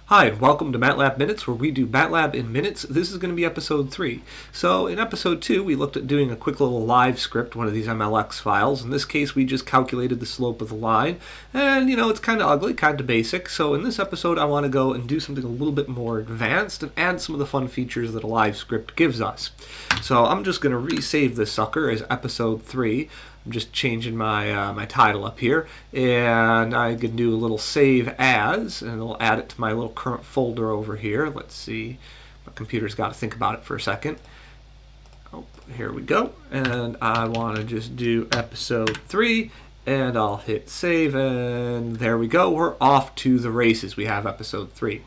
Hi, and welcome to Matlab Minutes, where we do Matlab in minutes. This is going to be episode 3. So in episode 2, we looked at doing a quick little live script, one of these MLX files. In this case, we just calculated the slope of the line. And, it's kind of ugly, kind of basic. So in this episode, I want to go and do something a little bit more advanced and add some of the fun features that a live script gives us. So I'm just going to resave this sucker as episode 3. I'm just changing my title up here, and I can do a little save as, and it'll add it to my little current folder over here. Let's see, my computer's got to think about it for a second. Oh, here we go, and I want to just do episode 3, and I'll hit save, and there we go. We're off to the races. We have episode 3.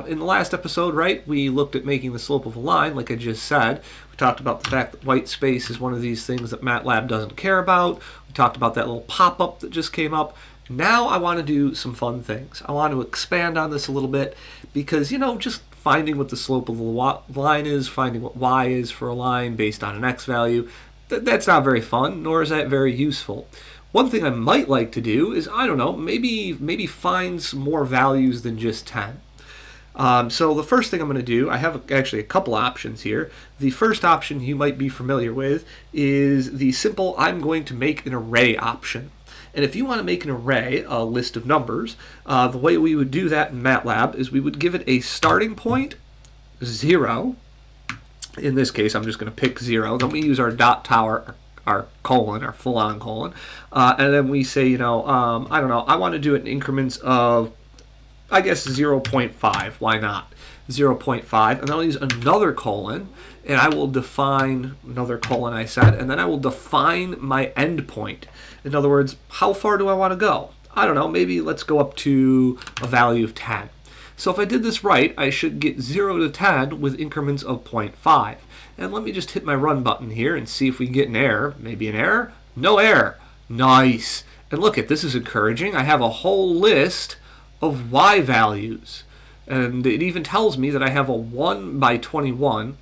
In the last episode, right, we looked at making the slope of a line, like I just said. We talked about the fact that white space is one of these things that Matlab doesn't care about. We talked about that little pop-up that just came up. Now I want to do some fun things. I want to expand on this a little bit because, just finding what the slope of the line is, finding what y is for a line based on an x value, that's not very fun, nor is that very useful. One thing I might like to do is, maybe find some more values than just 10. So the first thing I'm going to do, I have actually a couple options here. The first option you might be familiar with is the simple I'm going to make an array option. And if you want to make an array, a list of numbers, the way we would do that in Matlab is we would give it a starting point, 0. In this case, I'm just going to pick 0. Then we use our dot tower, our colon, our full-on colon. And then we say, I want to do it in increments of 0.5, why not? 0.5, and then I'll use another colon, and I will define another colon and then I will define my endpoint. In other words, how far do I want to go? Maybe let's go up to a value of 10. So if I did this right, I should get 0 to 10 with increments of 0.5. And let me just hit my run button here and see if we can get an error. Maybe an error? No error. Nice. And look at this is encouraging. I have a whole list of y values, and it even tells me that I have a 1 by 21.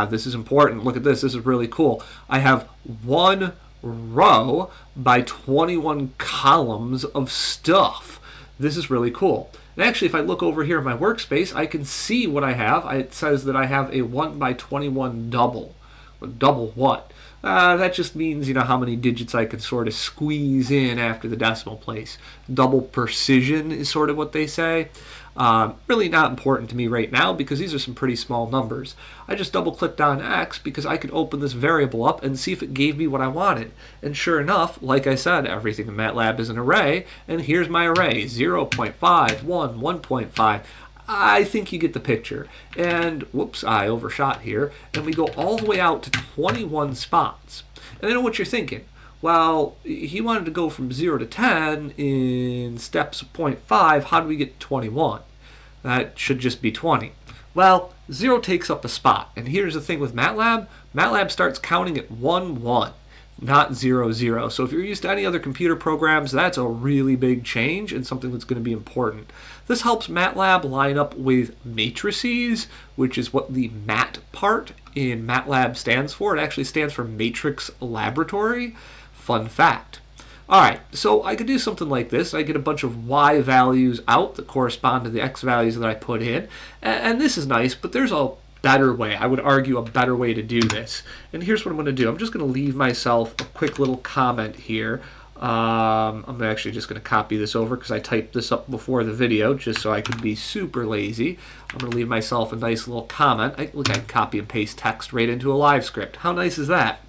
This is important. Look at this. This is really cool. I have 1 row by 21 columns of stuff. This is really cool. And actually, if I look over here in my workspace, I can see what I have. It says that I have a 1 by 21 double. Double what? That just means, how many digits I can sort of squeeze in after the decimal place. Double precision is sort of what they say. Really not important to me right now because these are some pretty small numbers. I just double-clicked on X because I could open this variable up and see if it gave me what I wanted. And sure enough, like I said, everything in Matlab is an array, and here's my array, 0.5, 1, 1.5. I think you get the picture. And, whoops, I overshot here. And we go all the way out to 21 spots. And I know what you're thinking. Well, he wanted to go from 0 to 10 in steps of 0.5. How do we get to 21? That should just be 20. Well, 0 takes up a spot. And here's the thing with Matlab. Matlab starts counting at 1, 1. Not 0, 0. So if you're used to any other computer programs, that's a really big change and something that's going to be important. This helps Matlab line up with matrices, which is what the mat part in Matlab stands for. It actually stands for Matrix Laboratory. Fun fact. All right, so I could do something like this. I get a bunch of y values out that correspond to the x values that I put in. And this is nice, but there's a better way. I would argue a better way to do this. And here's what I'm going to do. I'm just going to leave myself a quick little comment here. I'm actually just going to copy this over because I typed this up before the video just so I could be super lazy. I'm going to leave myself a nice little comment. I can copy and paste text right into a live script. How nice is that?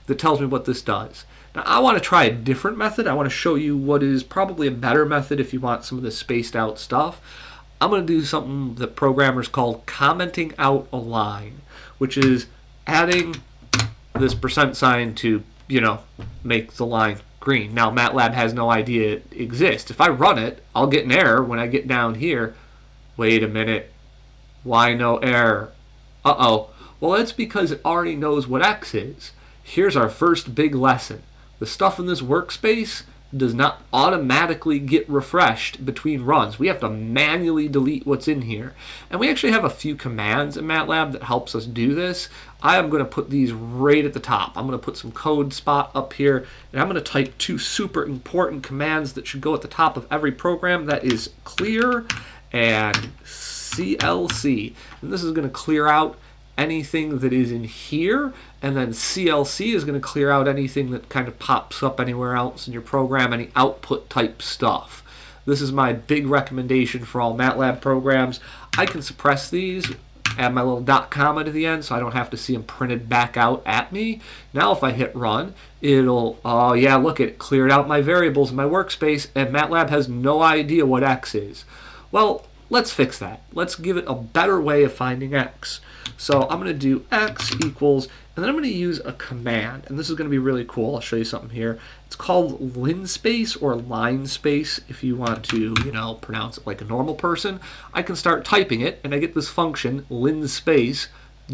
That tells me what this does. Now I want to try a different method. I want to show you what is probably a better method if you want some of this spaced out stuff. I'm going to do something that programmers call commenting out a line, which is adding this % to, make the line green. Now, Matlab has no idea it exists. If I run it, I'll get an error when I get down here. Wait a minute. Why no error? Uh-oh. Well, that's because it already knows what X is. Here's our first big lesson. The stuff in this workspace does not automatically get refreshed between runs. We have to manually delete what's in here. And we actually have a few commands in Matlab that helps us do this. I am going to put these right at the top. I'm going to put some code spot up here, and I'm going to type 2 super important commands that should go at the top of every program. That is clear and CLC. And this is going to clear out anything that is in here, and then CLC is going to clear out anything that kind of pops up anywhere else in your program, any output type stuff. This is my big recommendation for all MATLAB programs. I can suppress these, add my little dot comma to the end so I don't have to see them printed back out at me. Now if I hit run, it'll, oh yeah, look, it cleared out my variables in my workspace, and MATLAB has no idea what X is. Well, let's fix that. Let's give it a better way of finding X. So I'm going to do X equals, and then I'm going to use a command, and this is going to be really cool. I'll show you something here. It's called linspace or linspace if you want to, pronounce it like a normal person. I can start typing it, and I get this function, linspace,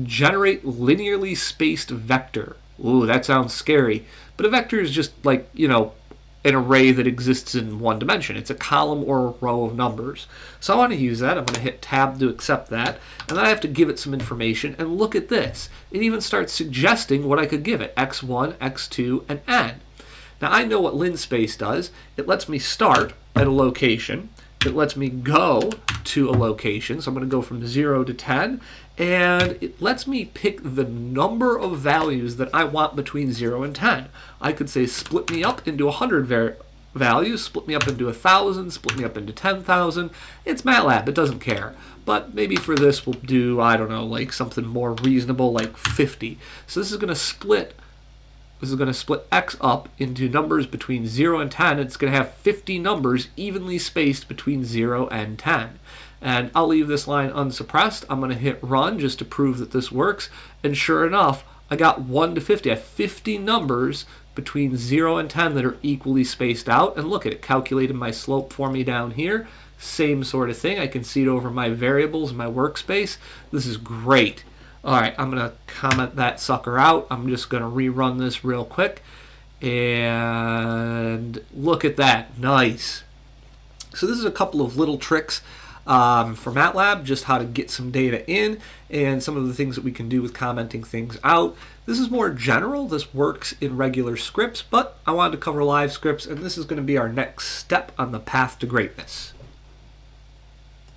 generate linearly spaced vector. Ooh, that sounds scary. But a vector is just like, an array that exists in one dimension. It's a column or a row of numbers. So I want to use that. I'm going to hit tab to accept that. And then I have to give it some information. And look at this. It even starts suggesting what I could give it. x1, x2, and n. Now I know what linspace does. It lets me start at a location. It lets me go to a location. So I'm going to go from 0 to 10. And it lets me pick the number of values that I want between 0 and 10. I could say split me up into 100 values, split me up into 1,000, split me up into 10,000. It's MATLAB, it doesn't care. But maybe for this we'll do, I don't know, like something more reasonable like 50. So this is going to split X up into numbers between 0 and 10. It's going to have 50 numbers evenly spaced between 0 and 10. And I'll leave this line unsuppressed. I'm going to hit run just to prove that this works. And sure enough, I got 1 to 50. I have 50 numbers between 0 and 10 that are equally spaced out. And look at it, calculated my slope for me down here. Same sort of thing. I can see it over my variables in my workspace. This is great. All right, I'm going to comment that sucker out. I'm just going to rerun this real quick. And look at that. Nice. So this is a couple of little tricks for MATLAB, just how to get some data in and some of the things that we can do with commenting things out. This is more general. This works in regular scripts, but I wanted to cover live scripts, and this is going to be our next step on the path to greatness.